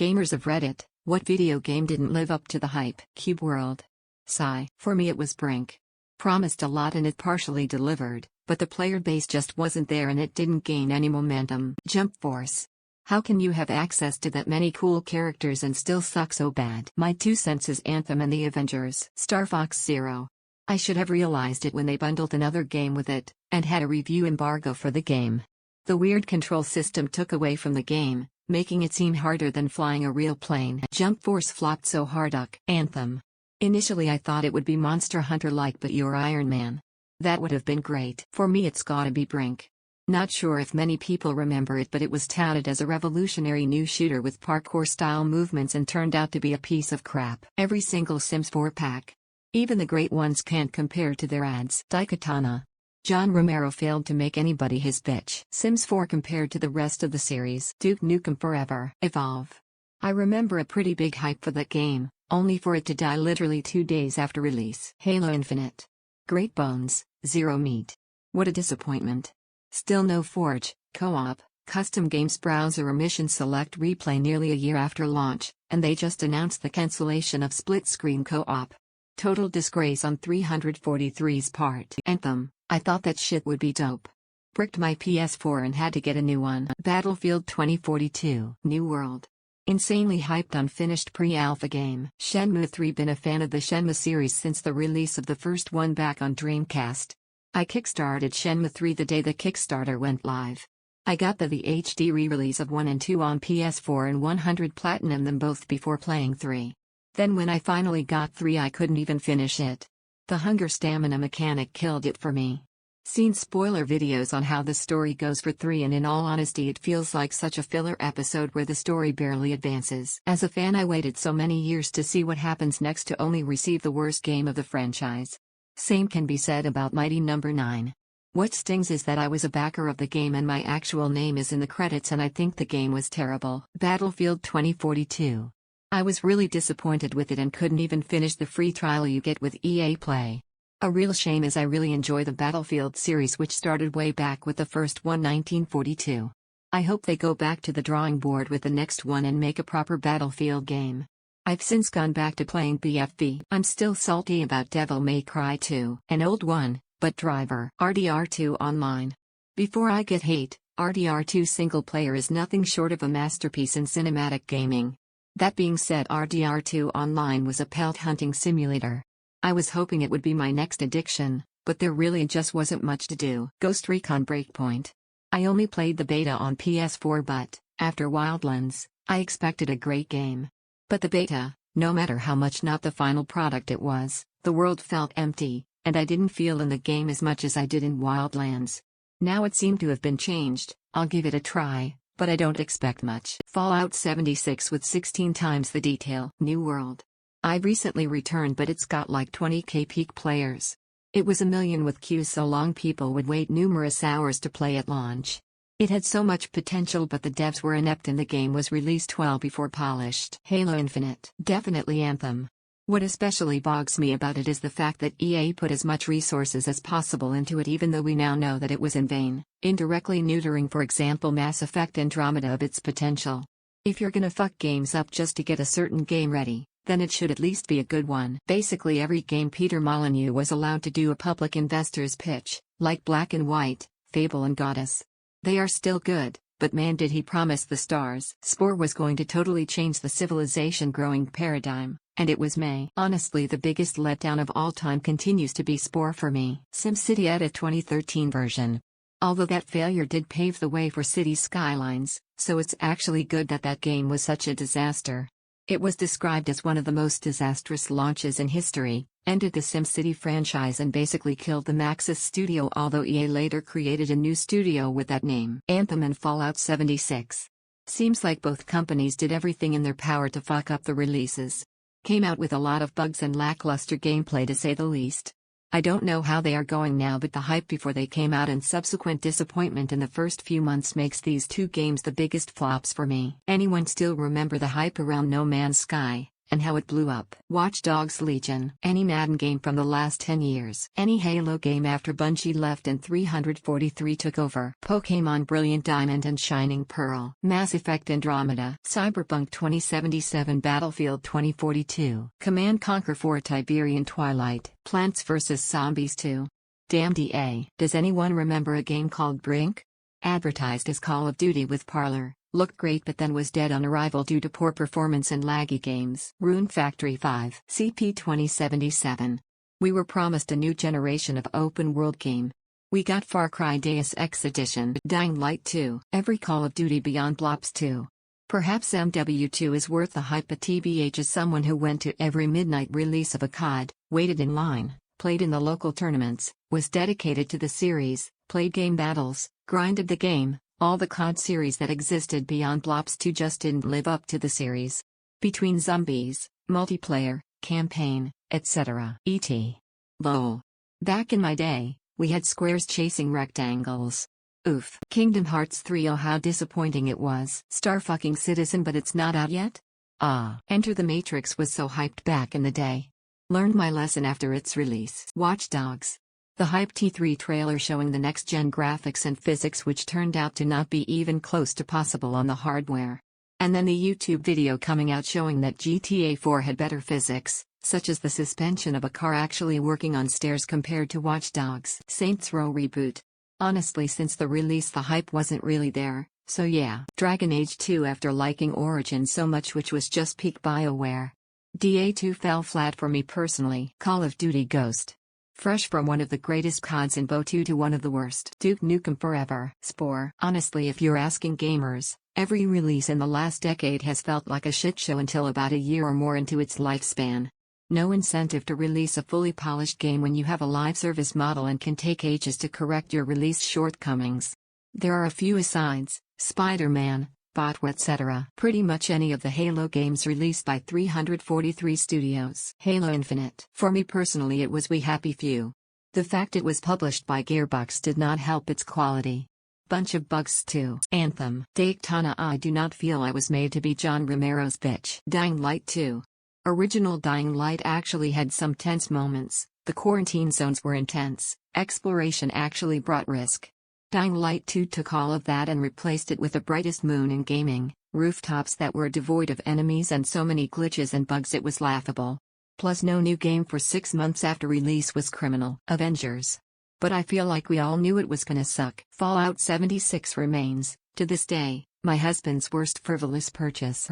Gamers of Reddit, what video game didn't live up to the hype? Cube World. Sigh. For me it was Brink. Promised a lot and it partially delivered, but the player base just wasn't there and it didn't gain any momentum. Jump Force. How can you have access to that many cool characters and still suck so bad? My 2 cents is Anthem and the Avengers. Star Fox Zero. I should have realized it when they bundled another game with it, and had a review embargo for the game. The weird control system took away from the game, making it seem harder than flying a real plane. Jump Force flopped so hard. Anthem. Initially I thought it would be Monster Hunter-like, but you're Iron Man. That would have been great. For me it's gotta be Brink. Not sure if many people remember it, but it was touted as a revolutionary new shooter with parkour-style movements and turned out to be a piece of crap. Every single Sims 4 pack. Even the great ones can't compare to their ads. Daikatana. John Romero failed to make anybody his bitch. Sims 4 compared to the rest of the series. Duke Nukem Forever. Evolve. I remember a pretty big hype for that game, only for it to die literally 2 days after release. Halo Infinite. Great Bones, Zero Meat. What a disappointment. Still no Forge, co-op, custom games browser or mission select replay nearly a year after launch, and they just announced the cancellation of split-screen co-op. Total disgrace on 343's part. Anthem. I thought that shit would be dope. Bricked my PS4 and had to get a new one. Battlefield 2042. New World. Insanely hyped unfinished pre-alpha game. Shenmue 3. Been a fan of the Shenmue series since the release of the first one back on Dreamcast. I kickstarted Shenmue 3 the day the Kickstarter went live. I got the HD re-release of 1 and 2 on PS4 and 100 platinum them both before playing 3. Then when I finally got 3 I couldn't even finish it. The hunger stamina mechanic killed it for me. Seen spoiler videos on how the story goes for 3 and in all honesty it feels like such a filler episode where the story barely advances. As a fan I waited so many years to see what happens next to only receive the worst game of the franchise. Same can be said about Mighty Number 9. What stings is that I was a backer of the game and my actual name is in the credits and I think the game was terrible. Battlefield 2042. I was really disappointed with it and couldn't even finish the free trial you get with EA Play. A real shame as I really enjoy the Battlefield series which started way back with the first one 1942. I hope they go back to the drawing board with the next one and make a proper Battlefield game. I've since gone back to playing BFB. I'm still salty about Devil May Cry 2. An old one, but Driver. RDR2 Online. Before I get hate, RDR2 single player is nothing short of a masterpiece in cinematic gaming. That being said, RDR2 Online was a pelt hunting simulator. I was hoping it would be my next addiction, but there really just wasn't much to do. Ghost Recon Breakpoint. I only played the beta on PS4 but, after Wildlands, I expected a great game. But the beta, no matter how much not the final product it was, the world felt empty, and I didn't feel in the game as much as I did in Wildlands. Now it seemed to have been changed. I'll give it a try, but I don't expect much. Fallout 76 with 16 times the detail. New World. I've recently returned but it's got like 20k peak players. It was a million with queues so long people would wait numerous hours to play at launch. It had so much potential but the devs were inept and the game was released well before polished. Halo Infinite. Definitely Anthem. What especially bogs me about it is the fact that EA put as much resources as possible into it even though we now know that it was in vain, indirectly neutering for example Mass Effect Andromeda of its potential. If you're gonna fuck games up just to get a certain game ready, then it should at least be a good one. Basically every game Peter Molyneux was allowed to do a public investor's pitch, like Black and White, Fable and Goddess. They are still good, but man did he promise the stars. Spore was going to totally change the civilization growing paradigm, and it was May. Honestly the biggest letdown of all time continues to be Spore for me. SimCity Edit 2013 version. Although that failure did pave the way for City Skylines, so it's actually good that that game was such a disaster. It was described as one of the most disastrous launches in history, ended the SimCity franchise and basically killed the Maxis studio although EA later created a new studio with that name. Anthem and Fallout 76. Seems like both companies did everything in their power to fuck up the releases. Came out with a lot of bugs and lackluster gameplay to say the least. I don't know how they are going now but the hype before they came out and subsequent disappointment in the first few months makes these two games the biggest flops for me. Anyone still remember the hype around No Man's Sky, and how it blew up. Watch Dogs Legion. Any Madden game from the last 10 years. Any Halo game after Bungie left and 343 took over. Pokémon Brilliant Diamond and Shining Pearl. Mass Effect Andromeda. Cyberpunk 2077. Battlefield 2042. Command Conquer 4. Tiberian Twilight. Plants vs. Zombies 2. Damn DA. Does anyone remember a game called Brink? Advertised as Call of Duty with Parlor, looked great but then was dead on arrival due to poor performance and laggy games. Rune Factory 5. CP 2077. We were promised a new generation of open-world game. We got Far Cry Deus Ex Edition. Dying Light 2. Every Call of Duty beyond Blops 2. Perhaps MW2 is worth the hype, but TBH as someone who went to every midnight release of a COD, waited in line, played in the local tournaments, was dedicated to the series, played game battles, grinded the game, all the COD series that existed beyond Blops 2 just didn't live up to the series. Between zombies, multiplayer, campaign, etc. E.T. Lol. Back in my day, we had squares chasing rectangles. Oof. Kingdom Hearts 3. Oh, how disappointing it was. Star fucking Citizen, but it's not out yet? Ah. Enter the Matrix was so hyped back in the day. Learned my lesson after its release. Watch Dogs. The hype T3 trailer showing the next-gen graphics and physics, which turned out to not be even close to possible on the hardware. And then the YouTube video coming out showing that GTA 4 had better physics, such as the suspension of a car actually working on stairs compared to Watch Dogs. Saints Row reboot. Honestly, since the release the hype wasn't really there, so yeah. Dragon Age 2 after liking Origin so much, which was just peak BioWare. DA2 fell flat for me personally. Call of Duty Ghost. Fresh from one of the greatest CODs in BO2 to one of the worst. Duke Nukem Forever. Spore. Honestly, if you're asking gamers, every release in the last decade has felt like a shit show until about a year or more into its lifespan. No incentive to release a fully polished game when you have a live service model and can take ages to correct your release shortcomings. There are a few asides: Spider-Man, Botwa, etc. Pretty much any of the Halo games released by 343 studios. Halo Infinite. For me personally, it was we happy few. The fact it was published by Gearbox did not help its quality. Bunch of bugs too. Anthem. Daytona. I do not feel I was made to be John Romero's bitch. Dying Light 2. Original Dying Light actually had some tense moments. The quarantine zones were intense. Exploration actually brought risk. Dying Light 2 took all of that and replaced it with the brightest moon in gaming, rooftops that were devoid of enemies and so many glitches and bugs it was laughable. Plus no new game for 6 months after release was criminal. Avengers. But I feel like we all knew it was gonna suck. Fallout 76 remains, to this day, my husband's worst frivolous purchase.